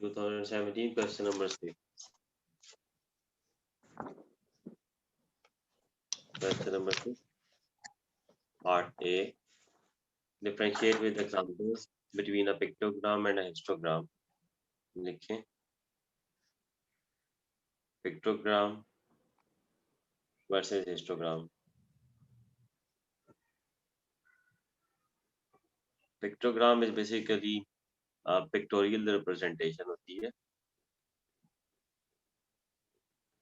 2017 question number 6. Question number 6. Part A. Differentiate with examples between a pictogram and a histogram. लिखें pictogram versus histogram. Pictogram is basically a pictorial representation होती है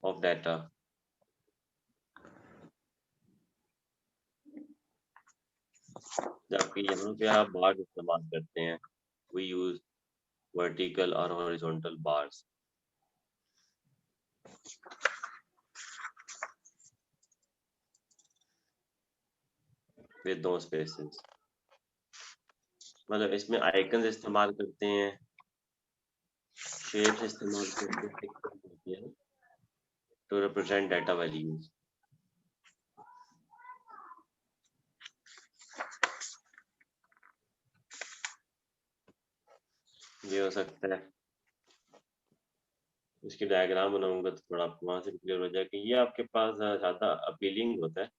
of data. जबकि यहाँ पे आप बार इस्तेमाल करते हैं. We use vertical or horizontal bars. With no spaces. मतलब इसमें आइकन्स इस्तेमाल करते हैं, शेप्स इस्तेमाल करते हैं to represent data values. ये हो सकता है. इसकी डायग्राम बनाऊंगा तो थोड़ा आपको वहां से क्लियर हो जाएगा. ये आपके पास ज्यादा अपीलिंग होता है,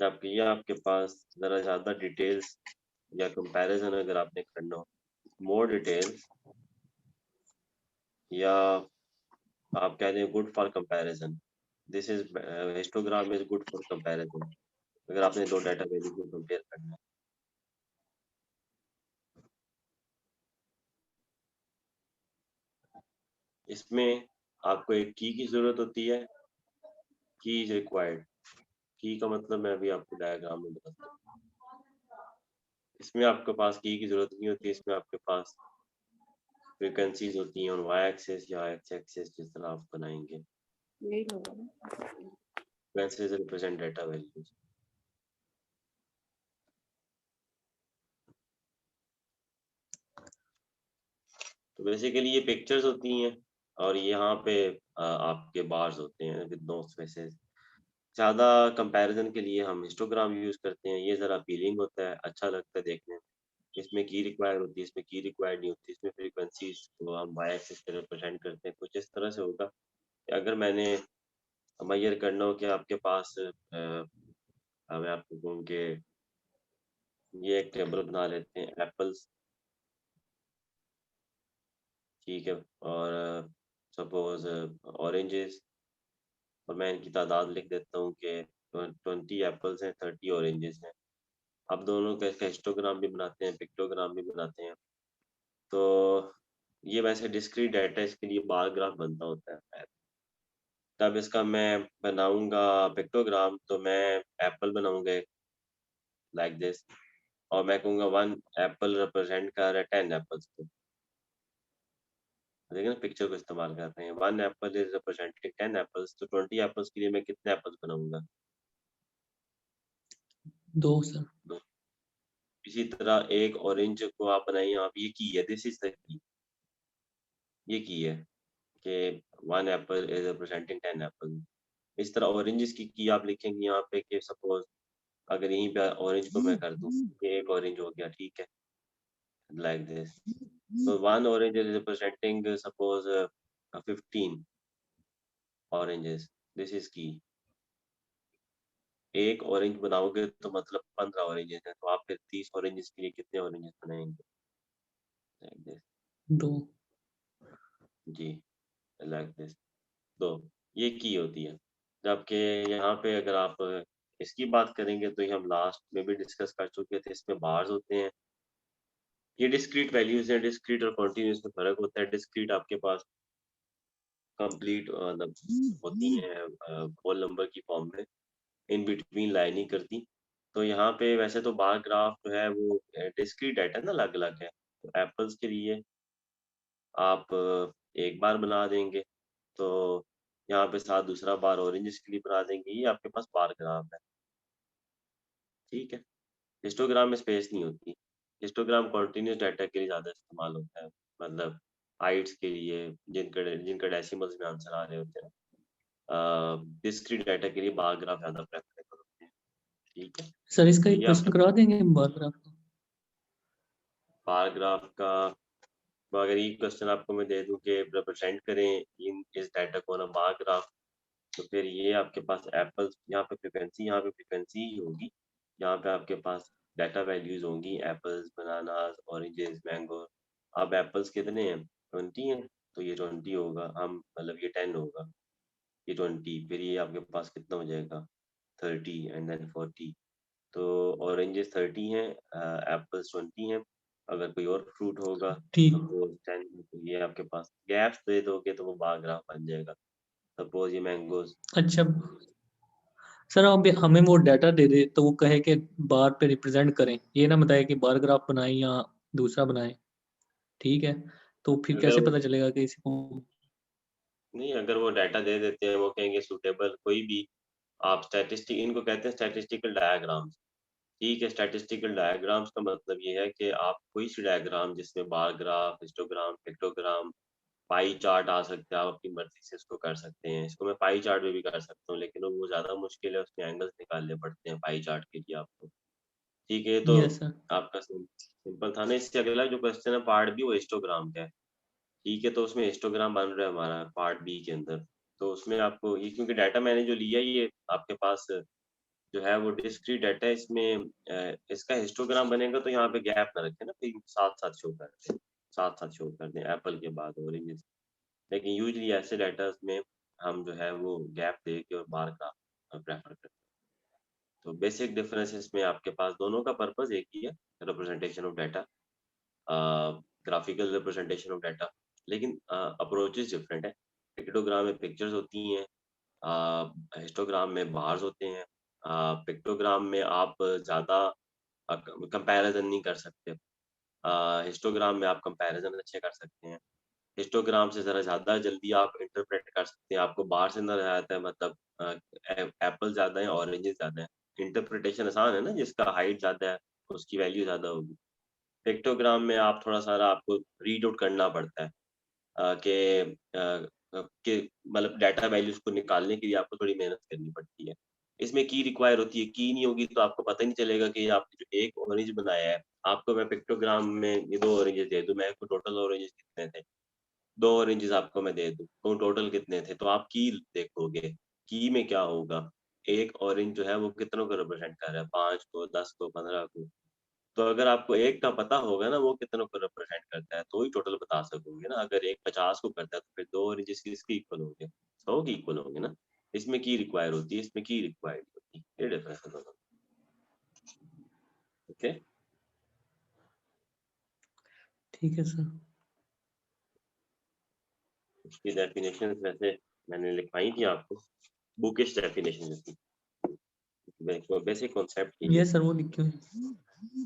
जबकि ये आपके पास जरा ज्यादा डिटेल्स या कंपैरिजन अगर आपने करना हो, मोर डिटेल्स, या आप कह दें good for comparison. This is histogram is good for comparison अगर आपने दो डाटा वैल्यू को कंपेयर करना है. इसमें आपको एक की जरूरत होती है. की इज रिक्वायर्ड. की का मतलब मैं अभी आपको डायग्राम में बताता हूँ. इसमें आपके पास की जरूरत नहीं होती. इसमें आपके पास फ्रीक्वेंसीज होती हैं ऑन वाई एक्सिस या एक्स एक्सिस, जिस तरह आप बनाएंगे. Frequencies represent data values. तो बेसिकली ये पिक्चर्स होती हैं और यहाँ पे आपके बार्स होते हैं विद नो स्पेसेस. ज़्यादा कंपैरिजन के लिए हम हिस्टोग्राम यूज़ करते हैं. ये ज़रा अपीलिंग होता है, अच्छा लगता है देखने में. इसमें की रिक्वायर होती है, इसमें की रिक्वायर्ड नहीं होती. इसमें फ्रीक्वेंसीज को हम वाई एक्सिस पे रिप्रेजेंट करते हैं. कुछ इस तरह से होगा कि अगर मैंने मेजर करना हो कि आपके पास मैं आपको कहूँ कि ये एक टेबल बना लेते हैं एप्पल्स, ठीक है, और सपोज ऑरेंजेस, और मैं इनकी तादाद लिख देता हूँ कि 20 एप्पल्स हैं, 30 ऑरेंजेस हैं. आप दोनों का हिस्टोग्राम भी बनाते हैं, पिक्टोग्राम भी बनाते हैं. तो ये वैसे डिस्क्रीट डाटा, इसके लिए बार ग्राफ बनता होता है. तब इसका मैं बनाऊंगा पिक्टोग्राम, तो मैं एप्पल बनाऊंगा लाइक दिस, और मैं कहूँगा 1 एप्पल रिप्रेजेंट कर रहा है 10 एप्पल्स को. देखिए ना, पिक्चर को इस्तेमाल कर रहे हैं. 1 एप्पल इज रिप्रेजेंटिंग 10 एप्पल्स, तो 20 एप्पल्स के लिए मैं कितने एप्पल्स बनाऊंगा? 2 सर. 2. इसी तरह एक ऑरेंज को आप बनाइए. आप ये की है, दिस इज द की. ये की है कि 1 एप्पल इज रिप्रेजेंटिंग 10 एप्पल. इस तरह ऑरेंजेस की आप लिखेंगे यहाँ पे कि सपोज अगर यहीं पे ऑरेंज को मैं कर दूं, ये एक ऑरेंज हो गया, ठीक है, like this. So 1 orange is representing suppose 15 oranges. This is key. एक ऑरेंज बनाओगे तो मतलब 15 ऑरेंजेस हैं, तो आप फिर 30 ऑरेंजेस के लिए कितने ऑरेंजेस बनाएंगे? Like this. 2. जी, लाइक दिस. तो ये की होती है. जबकि यहाँ पे अगर आप इसकी बात करेंगे तो ये हम लास्ट में भी डिस्कस कर चुके थे. इसमें बार्स होते हैं. ये डिस्क्रीट वैल्यूज हैं. डिस्क्रीट और कॉन्टिन्यूस में फर्क होता है. डिस्क्रीट आपके पास कंप्लीट होती हैं होल नंबर की फॉर्म में, इन बिटवीन लाइन नहीं करती. तो यहाँ पे वैसे तो बार ग्राफ जो है वो डिस्क्रीट डाटा ना अलग अलग है. तो एप्पल्स के लिए आप एक बार बना देंगे, तो यहाँ पे साथ दूसरा बार ऑरेंजेस के लिए बना देंगे. ये आपके पास बार ग्राफ है, ठीक है. हिस्टोग्राम में स्पेस नहीं होती. हिस्टोग्राम कॉन्टिन्यूस डाटा के लिए ज़्यादा इस्तेमाल होता है, मतलब हाइट्स के लिए, जिनका डेसिमल्स में आंसर आ रहे होते हैं. डिस्क्रीट डाटा के लिए बार ग्राफ ज़्यादा प्रेफरेबल होते हैं, ठीक है. सर इसका एक ये क्वेश्चन आपके करा देंगे बार ग्राफ का. बार ग्राफ का तो अगर ये क्वेश्चन आपको मैं दे दूं कि रिप्रेजेंट करें इन इस डाटा को ना बार ग्राफ, तो फिर ये आपके पास एप्पल्स, यहाँ पे फ्रिक्वेंसी ही होगी, यहाँ पे आपके पास डाटा वैल्यूज होंगी एप्पल्स, बनानास, ऑरेंजेस, मैंगो। अब एप्पल्स कितने हैं? 20 हैं, तो ये 20 होगा, हम मतलब ये 10 होगा, ये 20, फिर ये आपके पास कितना हो जाएगा? 30 एंड देन 40। तो ऑरेंजेस 30 हैं, एप्पल्स 20 हैं। अगर कोई और फ्रूट होगा ठीक। सपोज 10, तो ये आपके पास गैप्स दे दोगे तो वो बार ग्राफ बन जाएगा। सपोज ये मैंगोज। अच्छा सर, अब हमें वो डाटा दे दे तो वो कहे कि बार पे रिप्रेजेंट करें, ये ना बताए कि बार ग्राफ बनाएं या दूसरा बनाएं। ठीक है, तो फिर अगर कैसे वो पता चलेगा कि इसको। नहीं, अगर वो डाटा दे देते हैं, वो कहेंगे सुटेबल कोई भी, आप स्टैटिस्टिक, इनको कहते हैं स्टैटिस्टिकल डायग्राम्स। ठीक है, स्टैटिस्टिकल डायग्राम्स का मतलब ये है कि आप कोई सी डायग्राम जिसमें bar graph, histogram, pictogram, pie chart आ सकते हैं, आप अपनी मर्जी से इसको कर सकते हैं। इसको मैं पाई चार्ट में भी कर सकता हूँ, लेकिन वो ज़्यादा मुश्किल है, उसमें एंगल्स निकालने पड़ते हैं पाई चार्ट के लिए आपको। ठीक है, तो यस सर। आपका सिंपल था ना। इससे अगला जो क्वेश्चन है पार्ट बी, वो हिस्टोग्राम का है। ठीक है, तो उसमें हिस्टोग्राम बन रहा है हमारा पार्ट बी के अंदर। तो उसमें आपको ये, क्योंकि डाटा मैंने जो लिया है ये आपके पास जो है वो डिस्क्रीट डाटा है, इसमें इसका हिस्टोग्राम बनेगा तो यहाँ पे गैप ना रखें ना, फिर साथ साथ शो कर दें, साथ साथ शो कर दें एप्पल के बाद ऑरेंज। लेकिन यूजली ऐसे डाटा में हम जो है वो गैप दे के और बार का प्रेफर करते हैं। तो बेसिक डिफरेंसेस में आपके पास दोनों का पर्पस एक ही है, representation of data, graphical representation of data, लेकिन अप्रोचेस डिफरेंट है। पिक्टोग्राम में पिक्चर्स होती हैं, हिस्टोग्राम में बार्स होते हैं। पिक्टोग्राम में आप ज़्यादा कंपैरिजन नहीं कर सकते, हिस्टोग्राम में आप कंपैरिजन अच्छे कर सकते हैं। हिस्टोग्राम से ज़रा ज़्यादा जल्दी आप इंटरप्रेट कर सकते हैं, आपको बाहर से नज़र आता है मतलब एप्पल ज़्यादा है, ऑरेंजेस ज़्यादा है। इंटरप्रिटेशन आसान है ना, जिसका हाइट ज़्यादा है उसकी वैल्यू ज़्यादा होगी। पिक्टोग्राम में आप थोड़ा सारा आपको रीड आउट करना पड़ता है, कि मतलब डाटा वैल्यूज़ को निकालने के लिए आपको थोड़ी मेहनत करनी पड़ती है। इसमें की रिक्वायर होती है, की नहीं होगी तो आपको पता ही नहीं चलेगा कि आपने जो एक ऑरेंज बनाया है, आपको मैं पिक्टोग्राम में ये 2 ऑरेंजेस दे दूँ, मेरे को टोटल ऑरेंजेस कितने थे? 2 ऑरेंजेस आपको मैं दे दूँ, तो टोटल कितने थे? तो आप की देखोगे, की में क्या होगा? एक ऑरेंज जो है वो कितनों को रिप्रेज़ेंट कर रहा है? 5 को, 10 को, 15 को। तो अगर आपको एक का पता होगा ना वो कितनों को रिप्रेजेंट करता है, तो ही टोटल बता सकोगे ना। अगर एक 50 को करता है तो फिर 2 ओरेंजेस किसके इक्वल होंगे? 100 के इक्वल होंगे ना। इसमें की रिक्वायर होती है, इसमें की रिक्वायर्ड होती है। ये डिफरेंस है दोनों। ओके? ठीक है सर। इसकी डेफिनेशन वैसे मैंने लिखवाई थी आपको, बुकिश डेफिनेशन थी। बेसिक कॉन्सेप्ट यही है। यस सर, वो लिखे हुए।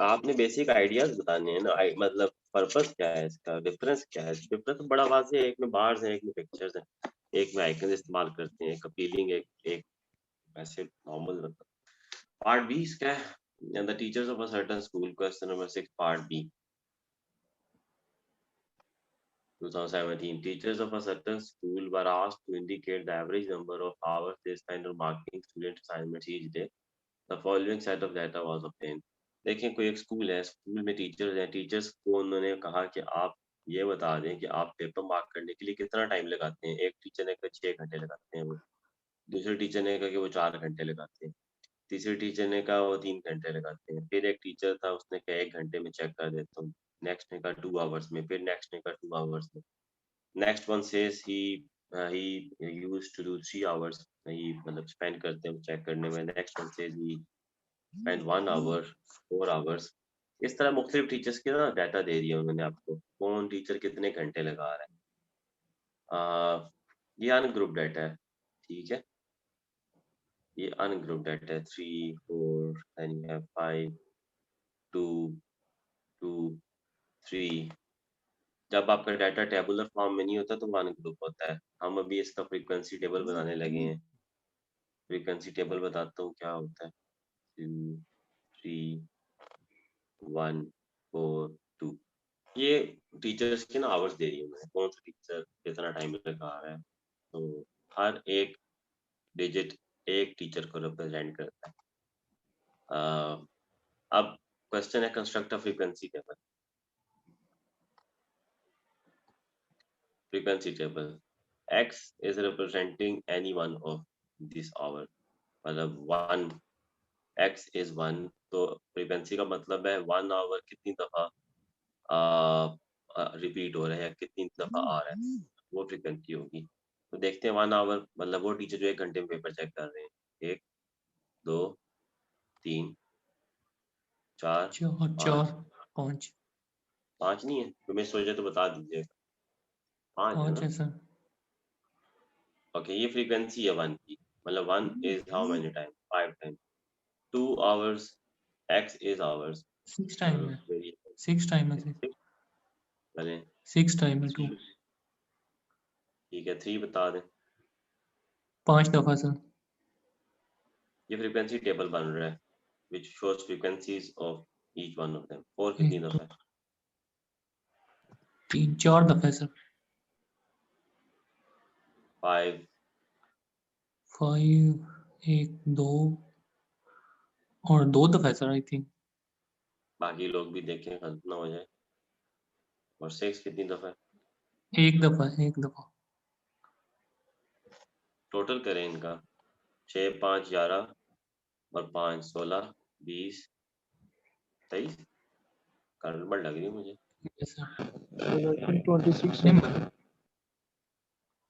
आपने बेसिक आइडियाज बताने हैं ना, मतलब पर्पस क्या है इसका, डिफरेंस क्या है? डिफरेंस तो बड़ा वाज़ेह है, एक में बार्स हैं, एक में पिक्चर्स हैं, एक में आइकन इस्तेमाल करते हैं, एक अपीलिंग, एक एक वैसे नॉर्मल मतलब। पार्ट बी इसका है, the teachers of a certain school, question number 6 part B 2017। Teachers of a certain school were asked to indicate the average number of hours they spent on marking student assignments each day. The following set of data was obtained. देखें, कोई एक school है, school में teachers हैं, teachers को उन्होंने कहा कि आप ये बता दें कि आप पेपर मार्क करने के लिए कितना टाइम लगाते हैं। एक टीचर ने कहा 6 घंटे लगाते हैं वो, दूसरे टीचर ने कहा कि वो 4 घंटे लगाते हैं, तीसरे टीचर ने कहा वो 3 घंटे लगाते हैं, फिर एक टीचर था उसने कहा 1 घंटे में चेक कर देता हूँ, नेक्स्ट ने कहा 2 आवर्स में, फिर नेक्स्ट ने कहा 2 आवर्स में, next one says he used to do 3 hours, he मतलब स्पेंड करते हैं चेक करने में, next one says he spend 1 hour, 4 hours. इस तरह मुख्तलिफ टीचर्स के ना डाटा दे दिया उन्होंने आपको, कौन टीचर कितने घंटे लगा रहा है। ये अनग्रुप डाटा है, ठीक है, ये अनग्रुप डाटा है, 3 4 देन यू हैव 5 2 2 3। जब आपका डाटा टेबुलर फॉर्म में नहीं होता तो वन ग्रुप होता है। हम अभी इसका फ्रीक्वेंसी टेबल बनाने लगे हैं। फ्रीक्वेंसी टेबल बताता हूँ क्या होता है। 2 3 1 4 2। ये टीचर्स के ना आवर्स दे रही है उन्होंने, कौन सा टीचर कितना टाइम लगा रहा है। तो हर एक डिजिट एक टीचर को रिप्रेजेंट करता है। अब क्वेश्चन है construct a frequency table. Frequency table, x is representing any one of this hour, मतलब 1, x is 1, तो फ्रीक्वेंसी का मतलब है 1 आवर कितनी दफा रिपीट हो रहा है या कितनी दफा आ रहा है, वो फ्रीक्वेंसी होगी। तो देखते हैं 1 आवर मतलब वो टीचर जो 1 घंटे में पेपर चेक कर रहे हैं, 1 2 3 4 चार 5 5 5 नहीं है, तुम्हें सोचे तो बता दीजिएगा। 5 है 5 ना? है सर। ओके, ये फ्रीक्वेंसी है 1 की, मतलब 1 is how many time, 5 time. 2 hours, x is hours, 6 time है, वेरी 6 टाइम है सर, भले 6 टाइम है 2, ठीक है। 3 बता दें। 5 दफा सर। ये फ्रीक्वेंसी टेबल बन रहा है which shows frequencies of each one of them। 4 कितनी 1 2 दफा है? 3 4 दफा है सर। 5 5 1 2 और 2 दफा है सर आई थिंक। बाकी लोग भी देखें, गलत ना हो जाए। और 6 कितनी दफा है? 1 दफा, 1 दफा। टोटल करें इनका, 6 5 11 और 5 16 20 23। गड़बड़ लग रही है मुझे। Yes sir. 26 नहीं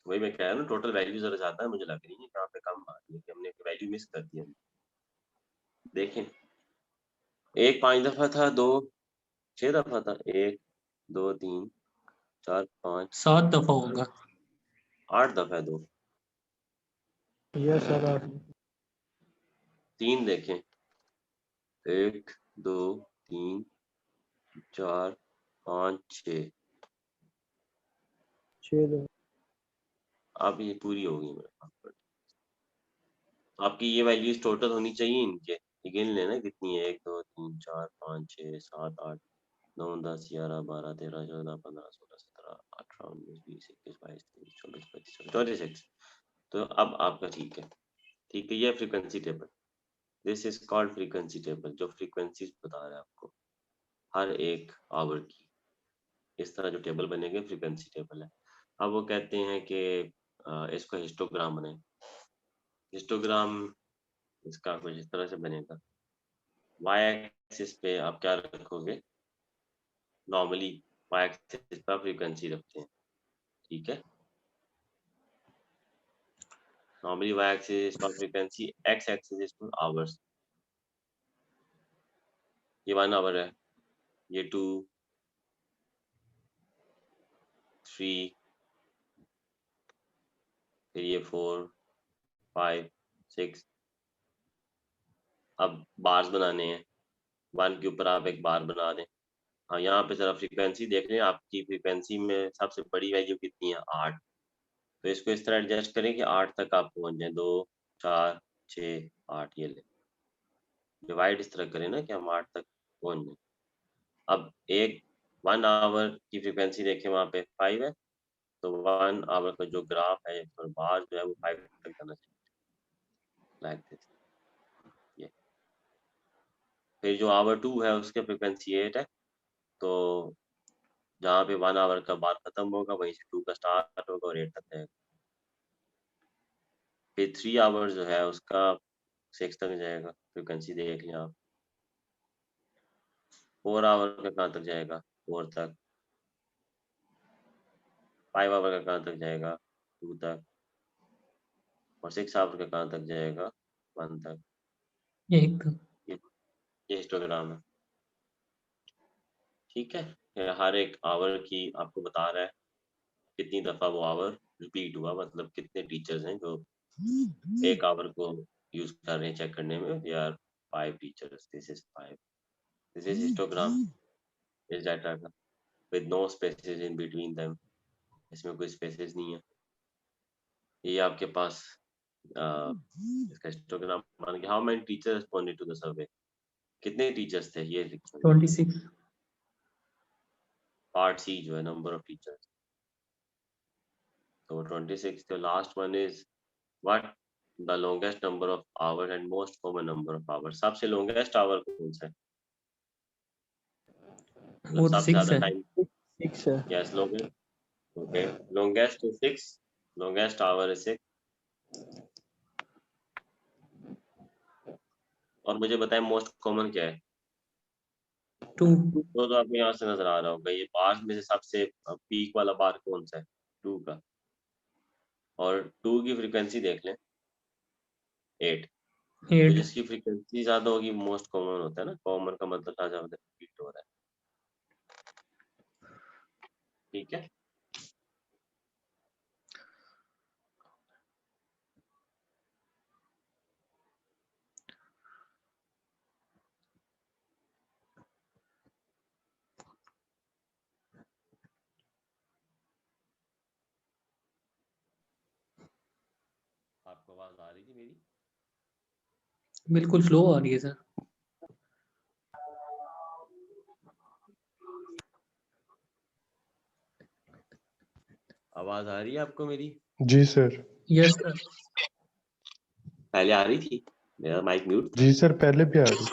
वही मैं कह रहा हूँ, टोटल वैल्यू जरा ज्यादा है मुझे लग रही है, यहाँ पे कम आ रही है कि हमने वैल्यू मिस कर दी है। देखें, 1 5 दफा था, 2 6 दफा था, 1 2 3 4 5 7 दफा होगा। 8 दफा है 2। Yes sir. 3 देखें, 1 2 3 4 5 6। 6 अब ये पूरी होगी मेरे पास। आपकी ये वैल्यूज टोटल होनी चाहिए इनके, गिन लेना कितनी है, 1 2 3 4 5 6 7 8 9 10 11 12 13 14 15 16 17 18 19 20 21 22 23 24 25 26। तो अब आपका ठीक है, ठीक है। ये frequency table, this is called frequency table, जो फ्रीक्वेंसीज बता रहा है आपको हर एक आवर की। इस तरह जो टेबल बनेंगे फ्रीक्वेंसी टेबल है। अब वो कहते हैं कि इसको हिस्टोग्राम बनाएं। हिस्टोग्राम इसका कुछ इस तरह से बनेगा। वाई एक्सिस पे आप क्या रखोगे, नॉर्मली वाई एक्सिस पर फ्रीक्वेंसी रखते हैं, ठीक है। नॉर्मली वाई एक्सिस पर फ्रीक्वेंसी, एक्स एक्सिस पर आवर्स। ये 1 आवर है, ये 2 3, फिर ये 4 5 6। अब बार्स बनाने हैं, 1 के ऊपर आप एक बार बना दें। हाँ, यहाँ पे जरा फ्रीक्वेंसी देख लें, आपकी फ्रीक्वेंसी में सबसे बड़ी वैल्यू कितनी है, 8। तो इसको इस तरह एडजस्ट करें कि 8 तक आप पहुंच जाएं, 2 4 6 8, ये ले डिवाइड इस तरह करें ना कि हम 8 तक पहुंच जाएं। अब एक 1 आवर की फ्रीक्वेंसी देखें, वहाँ पे 5 है, तो 1 आवर का जो ग्राफ है और बार जो है वो 5 तक जाना चाहिए, लाइक दिस, ये। फिर जो आवर 2 है उसके फ्रीक्वेंसी 8 है, तो जहाँ पे 1 आवर का बार खत्म होगा वहीं से 2 का स्टार्ट होगा और 8 तक जाएगा। फिर 3 आवर जो है उसका 6 तक जाएगा, फ्रीक्वेंसी देख लें आप। 4 आवर का कहाँ तक जाएगा, 4 तक। 5 आवर का कहाँ तक जाएगा, 2 तक। और 6 आवर का कहाँ तक जाएगा, 1 तक। एक ये ये हिस्टोग्राम है, ठीक है। ये हर एक आवर की आपको बता रहा है कितनी दफा वो आवर रिपीट हुआ, मतलब कितने टीचर्स हैं जो एक आवर को यूज कर रहे हैं चेक करने में। They are 5 teachers, this is 5, this is histogram इस डाटा का, with no spaces in between them, इसमें कोई स्पेसेस नहीं है। ये आपके पास इसका हिस्टोग्राम मान के, how many teachers responded to the survey, कितने टीचर्स थे ये लिखो। 26 पार्ट सी जो है नंबर ऑफ टीचर्स, तो 26। the last one is what the longest number of hours and most common number of hours, सबसे longest hour कौन सा है, वो सबसे 6 ज्यादा है। टाइम 6 है। गैस लोगे? Okay, longest is 6, longest our is 6। और मुझे बताएं मोस्ट कॉमन क्या है? 2। तो आपको यहाँ से नजर आ रहा होगा, ये बार में से सबसे पीक वाला बार कौन सा है? 2 का। और 2 की फ्रीक्वेंसी देख लें 8। तो 8। जिसकी फ्रीक्वेंसी ज्यादा होगी मोस्ट कॉमन होता है ना, कॉमन का मतलब ज्यादा रिपीट हो रहा है। ठीक है, आपको आवाज आ रही थी मेरी? बिल्कुल स्लो आ रही है सर। आवाज आ रही है आपको मेरी? जी सर। Yes sir. पहले आ रही थी? मेरा माइक म्यूट था। जी सर, पहले भी आ रही।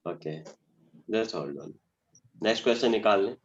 Okay, just hold on. Next question निकाल लें।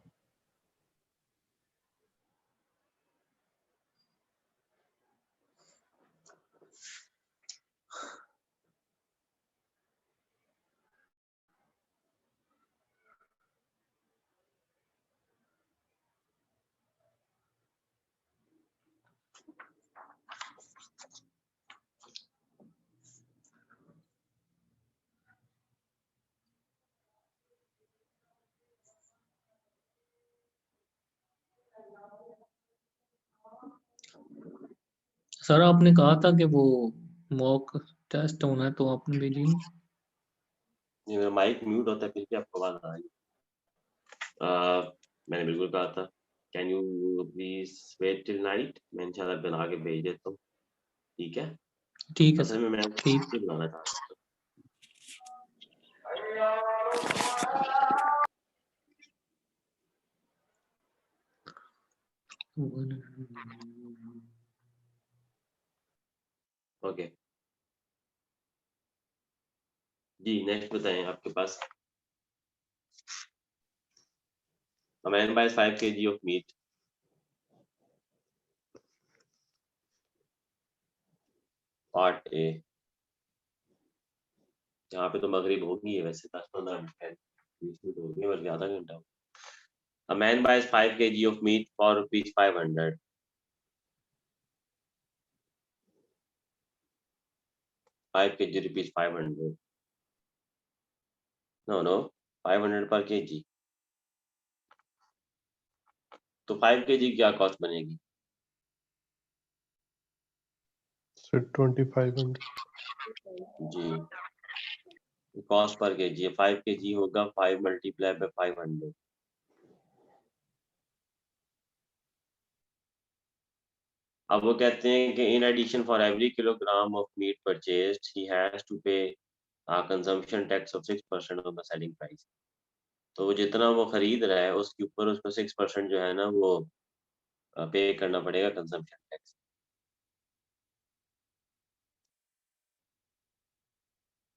सर आपने कहा था कि वो मॉक टेस्ट होना है, तो आपने भेजी नहीं। ये मेरा माइक म्यूट होता है फिर भी आपको आवाज आ रही है। मैंने बिल्कुल कहा था can you please wait till night, मैं इंशाल्लाह बना के भेज देता हूँ। ठीक है, ठीक है असल सर। में मैं ठीक। इसलिए बनाना चाहता था। ओके जी, नेक्स्ट बताएं आपके पास। A man buys 5 kg of meat. Part A. यहाँ पे तो मगरिब होगी है वैसे 10-15 मिनट 20 मिनट हो गए बल्कि आधा घंटा हो। A man buys 5 kg of meat for rupees 500. 5 kg rupees 500. No, 500 per kg. तो 5 kg क्या कॉस्ट बनेगी? सर 2500। जी, कॉस्ट पर केजी है 5 kg होगा 5 मल्टीप्लाई बाय 500। अब वो कहते हैं कि in addition for every kilogram of meat purchased he has to pay consumption tax of 6% on the selling price. तो वो जितना वो खरीद रहा है उसके ऊपर उसको 6% जो है ना वो पे करना पड़ेगा कंजम्पशन टैक्स।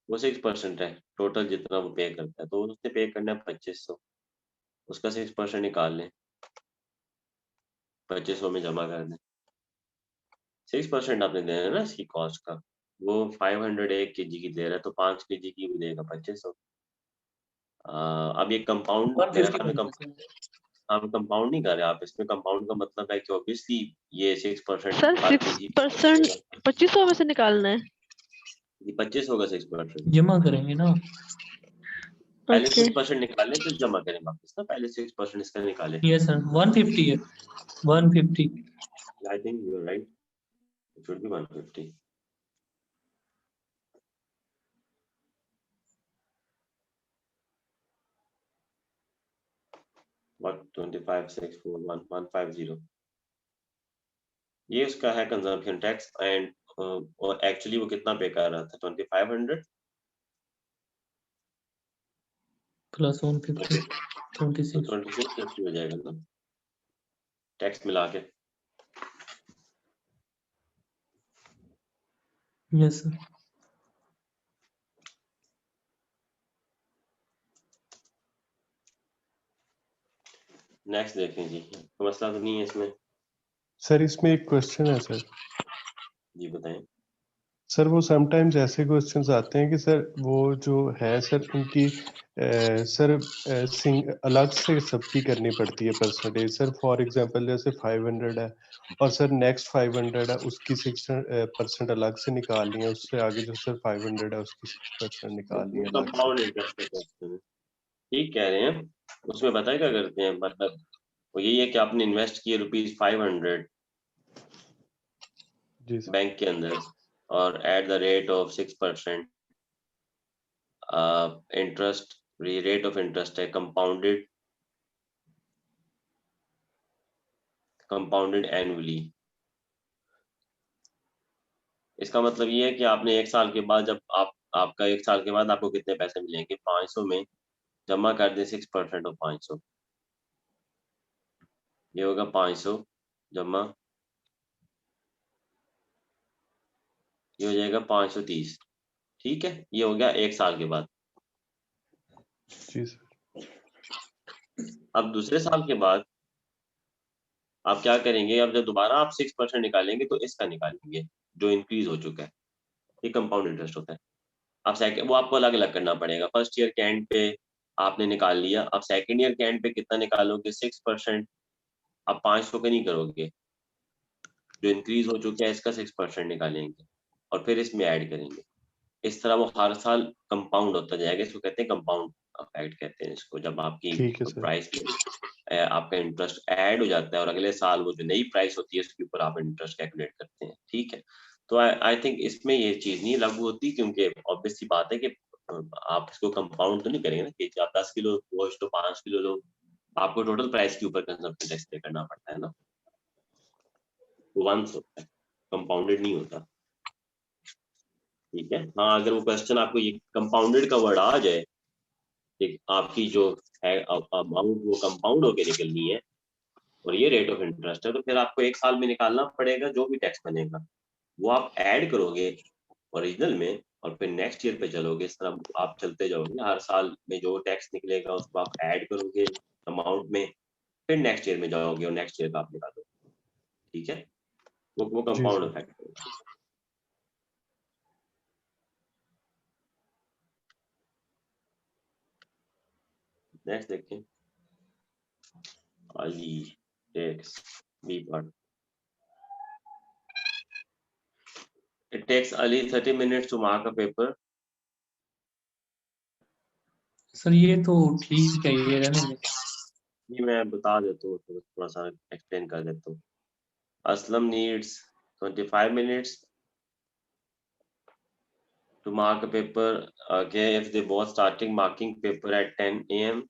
वो 6% है टोटल जितना वो पे करता है, तो उसने पे करना है 2500। उसका 6% निकाल लें, 2500 में जमा कर दें। 6% आपने देना है ना इसकी कॉस्ट का। वो 500 1 kg की दे रहा है तो 5 kg की भी देगा 2500। अब ये कंपाउंड मेरा 150 ख्याल में बनता है सर। हम कंपाउंड नहीं कर रहे आप इसमें। कंपाउंड का मतलब है कि ऑब्वियसली ये 6% सर पर केजी 6% 2500 में से निकालना है। ये 25 होगा 6%। जमा करेंगे ना। पहले ओके 6% निकालें फिर जमा करें वापस ना, पहले 6% इसका निकालें। यस सर 150 है 150। I think you are right, it should be 150। What 25 6 4 1 150 ये उसका है कंजम्पशन टैक्स। एंड और एक्चुअली वो कितना पे कर रहा था 2500 प्लस 150 तो 26। 2650 हो जाएगा ना टैक्स मिला के। Yes sir. नेक्स्ट देखें जी, कोई मसला तो नहीं है इसमें? सर इसमें एक क्वेश्चन है सर। जी बताएं। सर वो समटाइम्स ऐसे क्वेश्चंस आते हैं कि सर वो जो है सर उनकी सर अलग से सबकी करनी पड़ती है परसेंटेज। सर फॉर एग्जांपल जैसे 500 है और सर नेक्स्ट 500 है, उसकी 6% अलग से निकालनी है, उससे आगे जो सर 500 है उसकी 6% निकालनी है अलग से। कंपाउंड इंटरेस्ट का क्वेश्चन है, ठीक कह रहे हैं। उसमें बताए क्या करते हैं, मतलब वो यही है कि आपने इन्वेस्ट किए ₹500 जी सर। बैंक के अंदर और at the rate of 6% interest, rate of interest है कंपाउंडेड एनुअली। इसका मतलब ये है कि आपने 1 साल के बाद, जब आपका 1 साल के बाद आपको कितने पैसे मिलेंगे, 500 में जमा कर दें 6% ऑफ 500, ये होगा 500 जमा, ये हो जाएगा 530। ठीक है, ये हो गया 1 साल के बाद। जी सर। अब दूसरे साल के बाद आप क्या करेंगे, अब जब दोबारा आप 6% निकालेंगे तो इसका निकालेंगे जो इंक्रीज हो चुका है, ये कंपाउंड इंटरेस्ट होता है। अब सेकंड वो आपको अलग अलग करना पड़ेगा। फर्स्ट ईयर के एंड पे आपने निकाल लिया, अब सेकंड ईयर के एंड पे कितना निकालोगे, 6%। अब 500 के नहीं करोगे, जो इंक्रीज हो चुका है इसका 6% निकालेंगे और फिर इसमें ऐड करेंगे। इस तरह वो हर साल कंपाउंड होता जाएगा। इसको कहते हैं कंपाउंड इफेक्ट कहते हैं इसको। जब आपकी ठीक है सर। प्राइस में आपका इंटरेस्ट ऐड हो जाता है और अगले साल वो जो नई प्राइस होती है उसके ऊपर आप इंटरेस्ट कैलकुलेट करते हैं, ठीक है। तो आई थिंक इसमें ये चीज नहीं लागू होती, क्योंकि ऑब्वियस सी बात है कि आप इसको कंपाउंड तो नहीं करेंगे ना कि आप 10 किलो गोश्त तो 5 किलो लो, आपको टोटल प्राइस के ऊपर कंजम्पशन टैक्स पे करना पड़ता है ना, वो वंस होता है, कंपाउंडेड नहीं होता। ठीक है, हाँ अगर वो क्वेश्चन आपको ये कंपाउंडेड का वर्ड आ जाए कि आपकी जो है अमाउंट वो कंपाउंड होके निकलनी है और ये रेट ऑफ इंटरेस्ट है, तो फिर आपको 1 साल में निकालना पड़ेगा जो भी टैक्स बनेगा, वो आप ऐड करोगे ओरिजिनल में और फिर नेक्स्ट ईयर पे चलोगे। इस तरह आप चलते जाओगे, हर साल में जो टैक्स निकलेगा उसको आप ऐड करोगे अमाउंट में, फिर नेक्स्ट ईयर में जाओगे और नेक्स्ट ईयर का आप निकालोगे। ठीक है, वो जी कंपाउंड सर। इफेक्ट होगा। नेक्स्ट देखें, Ali takes B part. It takes Ali 30 minutes to mark a paper. Sir ये तो ठीक है, ये रहने दे। ये मैं बता देता हूँ, थोड़ा सा एक्सप्लेन कर देता हूँ। Aslam needs 25 minutes to mark a paper. Okay, if they both starting marking paper at 10 a.m.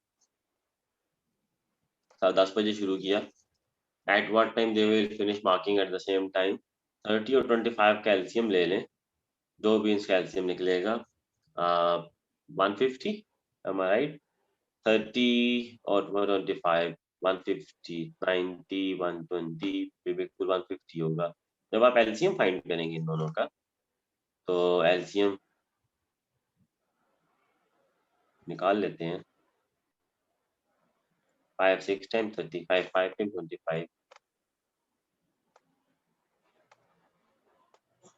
10 बजे शुरू किया। At what time they will finish marking at the same time? 30 और 25 का एलसीएम ले लें, दो भी इसका एलसीएम निकलेगा 150, am I right? 30 और 125, 150, 90, 120, बिल्कुल 150 होगा। जब आप एलसीएम फाइंड करेंगे इन दोनों का, तो एलसीएम निकाल लेते हैं। 5 6 टाइम 35, 5 टाइम 25,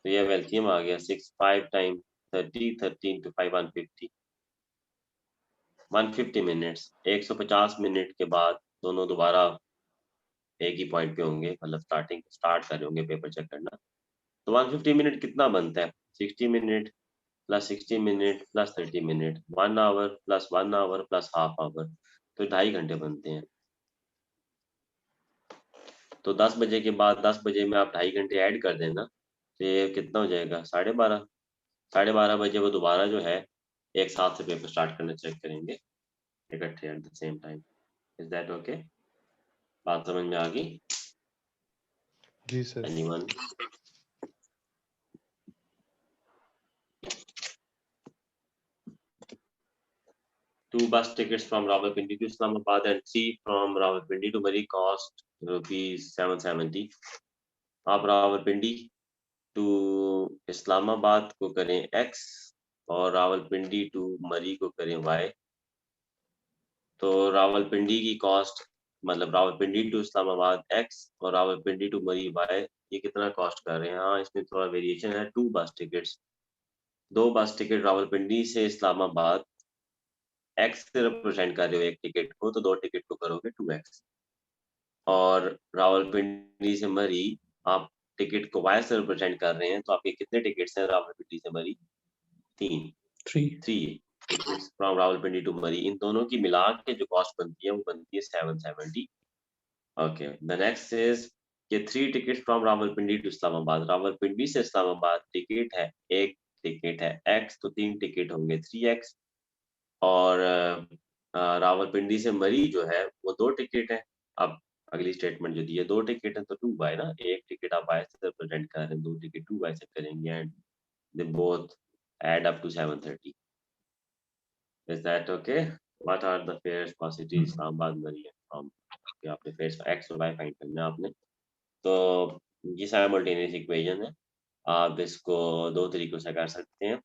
तो ये एलसीएम आ गया 6 5 टाइम 30, 30 into 5 150, 150 मिनट्स। 150 मिनट के बाद दोनों दोबारा एक ही पॉइंट पे होंगे, मतलब स्टार्ट कर रहे होंगे पेपर चेक करना। तो 150 मिनट कितना बनता है, 60 minute plus 60 minute plus 30 minute, 1 hour plus 1 hour plus half hour, तो 2.5 घंटे बनते हैं। तो 10 बजे के बाद 10 बजे में आप 2.5 घंटे ऐड कर देना, तो ये कितना हो जाएगा 12:30। 12:30 बजे वो दोबारा जो है एक साथ से पेपर स्टार्ट करना चेक करेंगे इकट्ठे at the same time. Is that okay? बात समझ में आ गई? जी sir. Anyone? Two bus tickets from Rawalpindi to Islamabad and 3 from Rawalpindi to Murree cost ₹770। आप रावलपिंडी टू इस्लामाबाद को करें X और रावलपिंडी टू मरी को करें Y। तो रावलपिंडी की कॉस्ट मतलब रावलपिंडी टू इस्लामाबाद x और रावलपिंडी टू मरी y, ये कितना कॉस्ट कर रहे हैं? हाँ, इसमें थोड़ा वेरिएशन है। 2 बस टिकट्स, 2 बस टिकट रावलपिंडी से इस्लामाबाद, x से रिप्रेजेंट कर रहे हो एक टिकट को, तो 2 टिकट को करोगे 2x। और रावलपिंडी से मरी आप टिकट को y से रिप्रेजेंट कर रहे हैं, तो आपके कितने टिकट्स हैं रावलपिंडी से मरी? 3 टिकट्स फ्रॉम रावलपिंडी टू मरी। इन दोनों की मिला के जो कॉस्ट बनती है वो बनती है 770। ओके, द नेक्स्ट इज कि 3 tickets from Rawalpindi to Islamabad. Rawalpindi से इस्लामाबाद टिकट है, एक टिकट है x, तो 3 टिकट होंगे 3x। और रावलपिंडी से मरी जो है वो 2 टिकट है। अब अगली स्टेटमेंट जो दी है 2 टिकट है तो 2y ना, एक टिकट आप y से रिप्रेजेंट कर रहे हैं, 2 टिकट 2y से करेंगे and they both add up to 730. Is that okay? What are the fares for city Islamabad Mari from? कि आपने fares x और y फाइंड करना है आपने। तो ये साइमल्टेनियस इक्वेशन है, आप इसको 2 तरीकों से कर सकते हैं।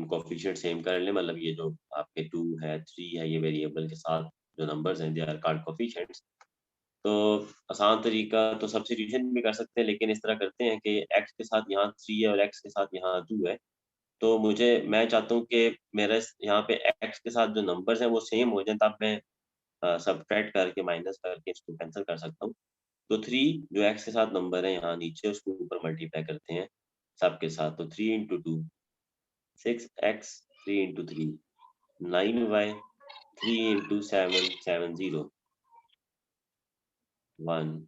कोफिशिएंट सेम कर लें, मतलब ये जो आपके 2 है 3 है, ये वेरिएबल के साथ जो नंबर्स हैं दे आर कॉल्ड कोफिशिएंट्स। तो आसान तरीका तो सब्स्टिट्यूशन भी कर सकते हैं, लेकिन इस तरह करते हैं कि x के साथ यहाँ 3 है और x के साथ यहाँ 2 है, तो मैं चाहता हूँ कि मेरा यहाँ पे x के साथ जो नंबर्स हैं वो सेम हो जाए, तब मैं सब्ट्रैक्ट करके माइनस करके इसको कैंसिल कर सकता हूँ। तो 3 जो x के साथ नंबर है यहाँ नीचे, उसको ऊपर मल्टीप्लाई करते हैं सब के साथ, तो 3 into 2 6x, 3 into 3 9y, 3 into 7 70 1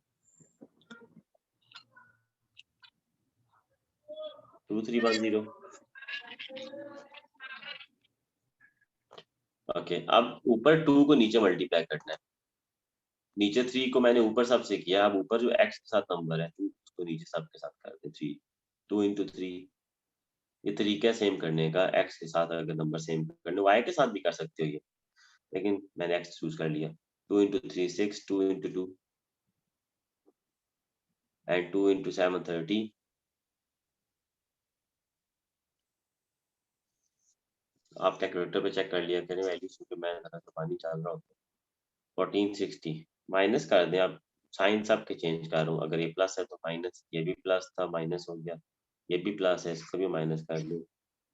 2 3 1 0। Okay, अब ऊपर 2 को नीचे मल्टीप्लाई करना है। नीचे 3 को मैंने ऊपर सबसे किया, अब ऊपर जो x के साथ नंबर है 2 उसको नीचे सब के साथ कर दे 3 2 इंटू 3। ये तरीका सेम करने का, x के साथ अगर नंबर सेम करने, y के साथ भी कर सकते हो ये, लेकिन मैंने x चूज कर लिया। 2 इंटू 3 6, 2 इंटू 2 एंड 2 इंटू 7 30। आप कैलकुलेटर पे चेक कर लिया करें वैल्यूज, क्योंकि मैं जरा सा पानी डाल रहा हूँ। 1460 माइनस कर दें, आप साइन सबके चेंज कर रहा हूँ, अगर ये प्लस है तो माइनस, ये भी प्लस था माइनस हो गया, ये भी प्लस है इसको भी माइनस कर लूँ।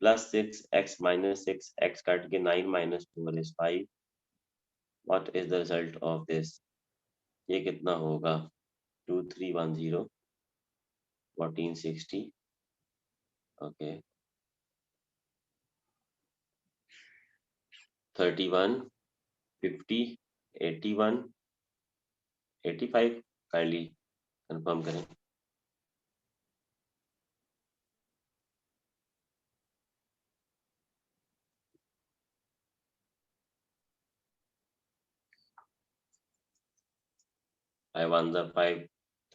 Plus 6x minus 6x cut के 9 minus 4 is 5। What is the result of this? ये कितना होगा? 2310 1460। ओके 31 50 81 85 काइंडली कंफर्म करें। I won the 5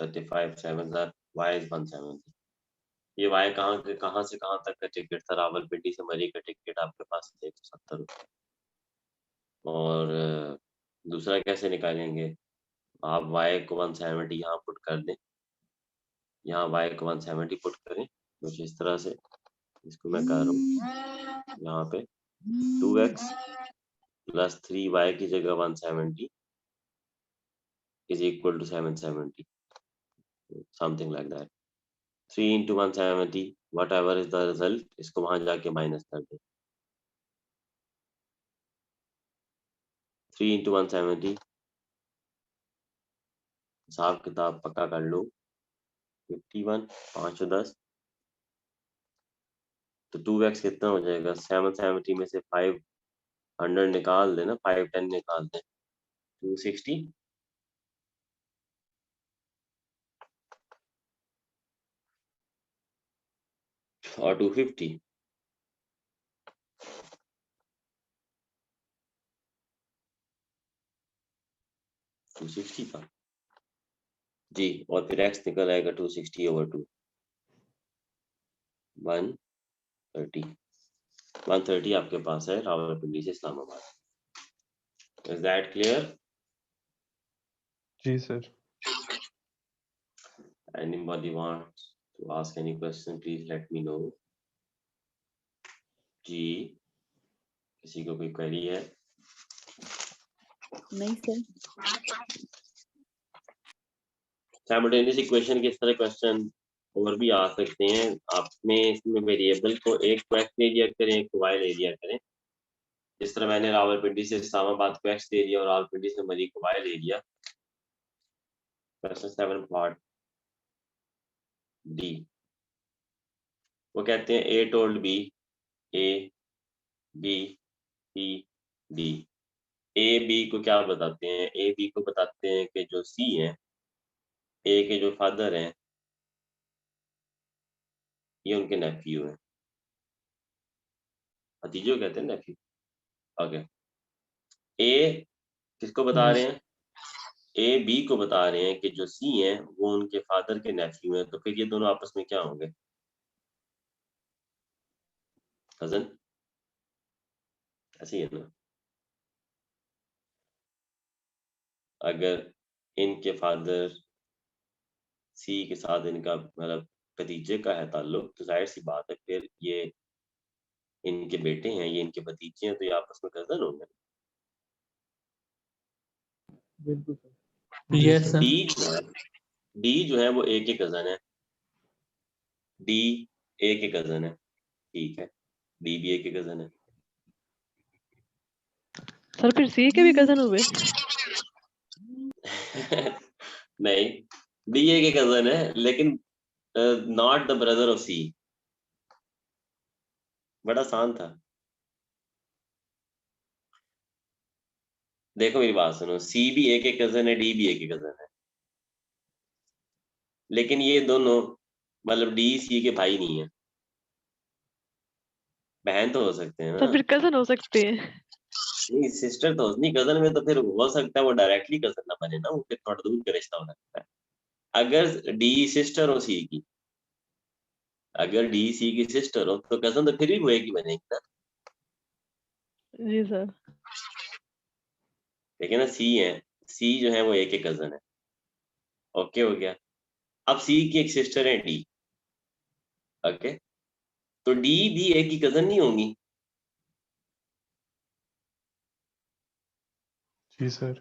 35 7 y is 170। ये y कहाँ से कहाँ तक का टिकट था? रावलपिंडी से मरी का टिकट आपके पास 170 रुपये। और दूसरा कैसे निकालेंगे? आप y को 170 यहाँ पुट कर दें, यहाँ y को 170 पुट करें कुछ इस तरह से, इसको मैं कर रहा हूँ यहाँ पे 2x प्लस 3y की जगह 170 is equal to 770, something like that। 3 into 170 whatever is the result, इसको वहां जाके माइनस कर दे। 3 into 170 हिसाब किताब पक्का कर लो, 51 5 10, तो 2x कितना हो जाएगा? 770 में से 500 निकाल देना, 510 निकाल दें, 260 और 250 260 का जी, और फिर x निकल आएगा 260 over 2 130 130 आपके पास है रावलपिंडी से इस्लामाबाद। Is that clear? जी sir. Anybody wants to ask any question, please let me know। जी, किसी को कोई क्वेरी है? नहीं सर। साइमल्टेनियस इक्वेशन के इस तरह क्वेश्चन और भी आ सकते हैं। आपने इसमें वेरिएबल को एक को एक्स ले लिया करें, एक को वाई ले लिया करें। जिस तरह मैंने रावलपिंडी से इस्लामाबाद को एक्स ले लिया और रावलपिंडी से मरी को वाई ले लिया। क्वेश्चन 7 पार्ट डी, वो कहते हैं A told B, A B C D. A B को क्या बताते हैं? ए बी को बताते हैं कि जो सी है, ए के जो फादर हैं, ये उनके नेफ्यू हैं। भतीजे को कहते हैं नेफ्यू। ओके, ए किसको बता रहे हैं? ए बी को बता रहे हैं कि जो सी हैं वो उनके फादर के नेफ्यू हैं। तो फिर ये दोनों आपस में क्या होंगे? कजन। ऐसी है ना। अगर इनके फादर सी के साथ इनका मतलब भतीजे का है ताल्लुक, तो जाहिर सी बात है फिर ये इनके बेटे हैं, ये इनके भतीजे हैं, तो ये आपस में कजन होंगे। बिल्कुल सर। Yes sir. डी जो है वो ए के कजन है। डी ए के कजन है, ठीक है। डी भी ए के कजन है। सर फिर सी के भी कजन हुए? नहीं, डी ए के कजन है लेकिन नॉट द ब्रदर ऑफ सी। बड़ा आसान था। देखो मेरी बात सुनो, सी भी ए के कजन है, डी भी ए के कजन है, लेकिन ये दोनों मतलब डी सी के भाई नहीं है। बहन तो हो सकते हैं सर ना। फिर कजन हो सकते हैं। नहीं, सिस्टर तो नहीं, कजन में तो फिर हो सकता है वो डायरेक्टली कजन ना बने ना, वो फिर थोड़ा दूर का रिश्ता हो सकता है। अगर डी सिस्टर हो सी की, अगर डी सी की सिस्टर हो तो कजन तो फिर भी वो एक ही बनेगी ना। जी सर। लेकिन ना सी है, सी जो है वो ए के कजन है। ओके हो गया। अब सी की एक सिस्टर है डी। ओके, तो डी भी ए की कजन नहीं होंगी? जी सर।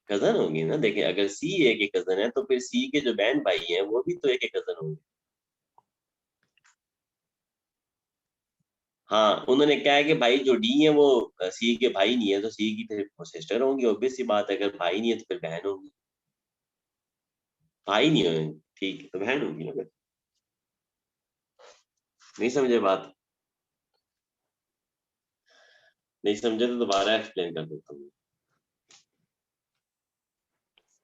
कजन होंगी ना। देखिए अगर सी ए के कजन है तो फिर सी के जो बहन भाई हैं वो भी तो ए के कजन होंगे। हाँ, उन्होंने क्या है कि भाई जो डी है वो सी के भाई नहीं है, तो सी की फिर सिस्टर होंगी। ऑब्वियस सी बात है, अगर भाई नहीं है तो फिर बहन होगी। भाई नहीं है, ठीक है, तो बहन होगी ना फिर। नहीं समझे बात? नहीं समझे तो दोबारा एक्सप्लेन कर देता हूँ।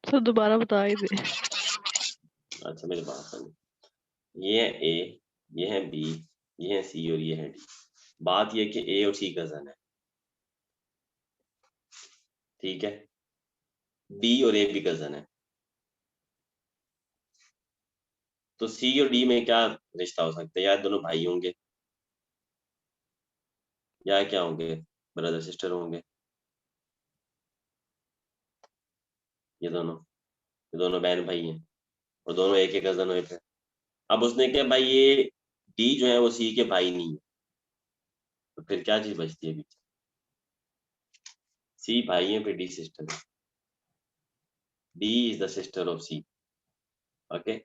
सर दोबारा बता ही दे। अच्छा मेरी बात सुनो, ये है ए, ये है बी, ये है सी और ये है डी। बात ये कि ए और सी कजन है, ठीक है। डी और ए भी कजन है, तो सी और डी में क्या रिश्ता हो सकता है? या दोनों भाई होंगे या क्या होंगे, ब्रदर सिस्टर होंगे। ये दोनों बहन भाई हैं और दोनों एक ही कजन हुए थे। अब उसने क्या भाई, ये डी जो है वो सी के भाई नहीं है, तो फिर क्या चीज बचती है पीछे? सी भाई है, फिर डी सिस्टर है। D is the sister of C. Okay,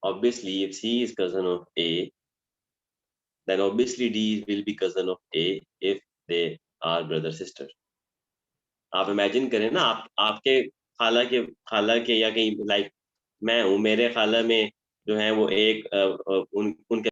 obviously if C is cousin of A, then obviously D will be cousin of A if they are brother sister. आप इमेजिन करें ना, आपके खाला के या कहीं लाइक मैं हूँ, मेरे खाला में जो है वो एक उनके